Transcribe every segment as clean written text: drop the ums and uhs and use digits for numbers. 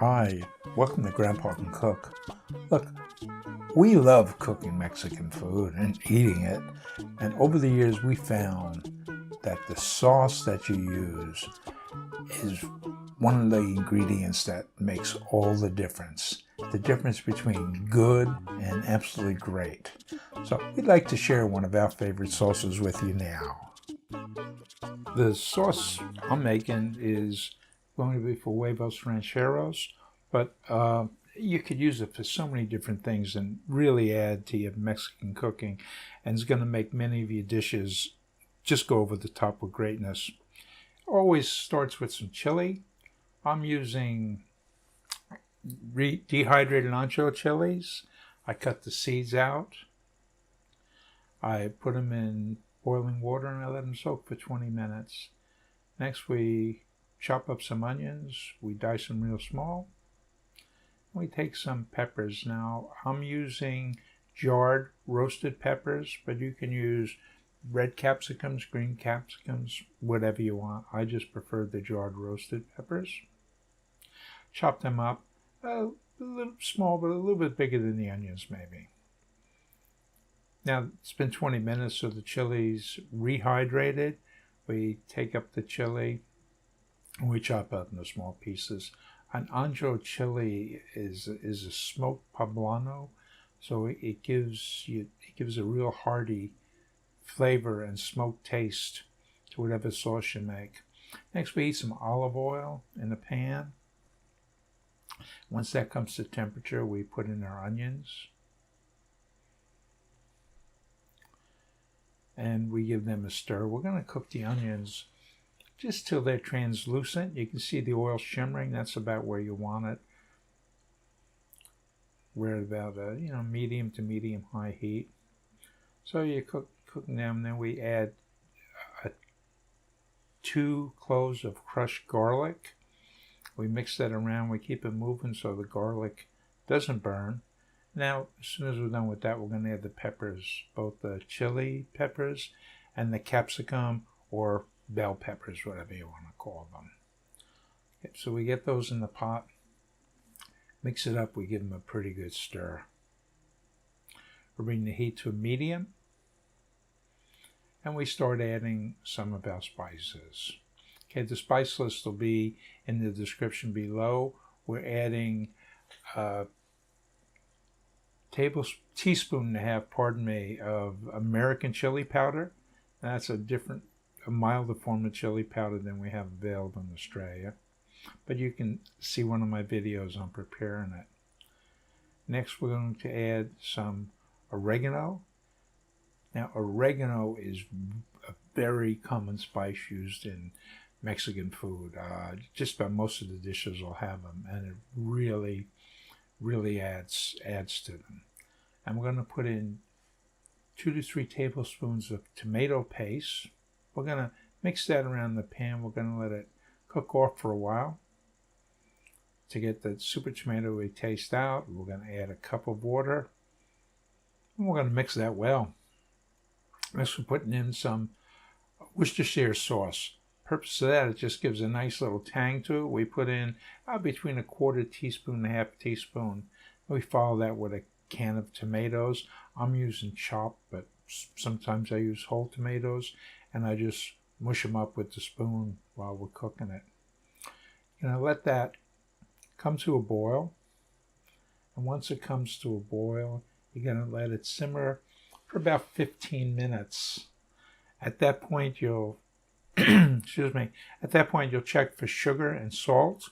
Hi, welcome to Grandpa Can Cook. Look, we love cooking Mexican food and eating it, and over the years we found that the sauce that you use is one of the ingredients that makes all the difference. The difference between good and absolutely great. So we'd like to share one of our favorite sauces with you now. The sauce I'm making is going to be for Huevos Rancheros, but you could use it for so many different things and really add to your Mexican cooking, and it's going to make many of your dishes just go over the top with greatness. Always starts with some chili. I'm using dehydrated ancho chilies. I cut the seeds out. I put them in boiling water and I let them soak for 20 minutes. Next we chop up some onions. We dice them real small. We take some peppers. Now I'm using jarred roasted peppers, but you can use red capsicums, green capsicums, whatever you want. I just prefer the jarred roasted peppers. Chop them up, a little small, but a little bit bigger than the onions maybe. Now it's been 20 minutes, so the chili's rehydrated. We take up the chili and we chop up into small pieces. An ancho chili is a smoked poblano, so it gives a real hearty flavor and smoked taste to whatever sauce you make. Next we heat some olive oil in a pan. Once that comes to temperature, we put in our onions. And we give them a stir. We're going to cook the onions just till they're translucent. You can see the oil shimmering. That's about where you want it. We're at about a medium to medium high heat. So you cooking them. Then we add 2 cloves of crushed garlic. We mix that around. We keep it moving so the garlic doesn't burn. Now, as soon as we're done with that, we're going to add the peppers, both the chili peppers and the capsicum or bell peppers, whatever you want to call them. Okay, so we get those in the pot, mix it up, we give them a pretty good stir. We bring the heat to a medium, and we start adding some of our spices. Okay, the spice list will be in the description below. We're adding teaspoon and a half, of American chili powder. That's a milder form of chili powder than we have available in Australia. But you can see one of my videos on preparing it. Next, we're going to add some oregano. Now, oregano is a very common spice used in Mexican food. Just about most of the dishes will have them, and it really adds to them. And we're going to put in 2 to 3 tablespoons of tomato paste. We're going to mix that around the pan. We're going to let it cook off for a while to get the super tomatoey taste out. We're going to add a cup of water, and we're going to mix that well. Next, we're putting in some Worcestershire sauce. Purpose of that, it just gives a nice little tang to it. We put in between a 1/4 teaspoon and a 1/2 teaspoon. We follow that with a can of tomatoes. I'm using chopped, but sometimes I use whole tomatoes, and I just mush them up with the spoon while we're cooking it. Let that come to a boil, and once it comes to a boil, you're going to let it simmer for about 15 minutes. At that point, you'll check for sugar and salt.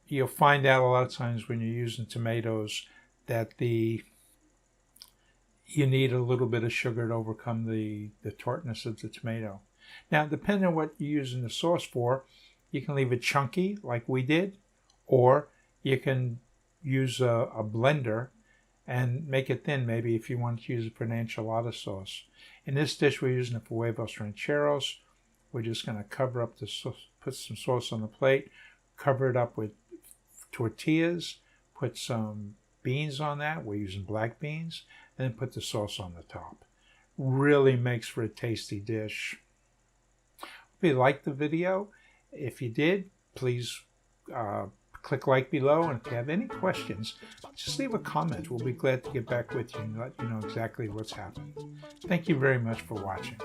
You'll find out a lot of times when you're using tomatoes that you need a little bit of sugar to overcome the tartness of the tomato. Now, depending on what you're using the sauce for, you can leave it chunky like we did, or you can use a blender and make it thin, maybe if you want to use it for an enchilada sauce. In this dish, we're using it for Huevos Rancheros. We're just going to cover up the sauce, put some sauce on the plate, cover it up with tortillas, put some beans on that. We're using black beans, and then put the sauce on the top. Really makes for a tasty dish. If you liked the video, if you did, please click like below, and if you have any questions, just leave a comment. We'll be glad to get back with you and let you know exactly what's happening. Thank you very much for watching.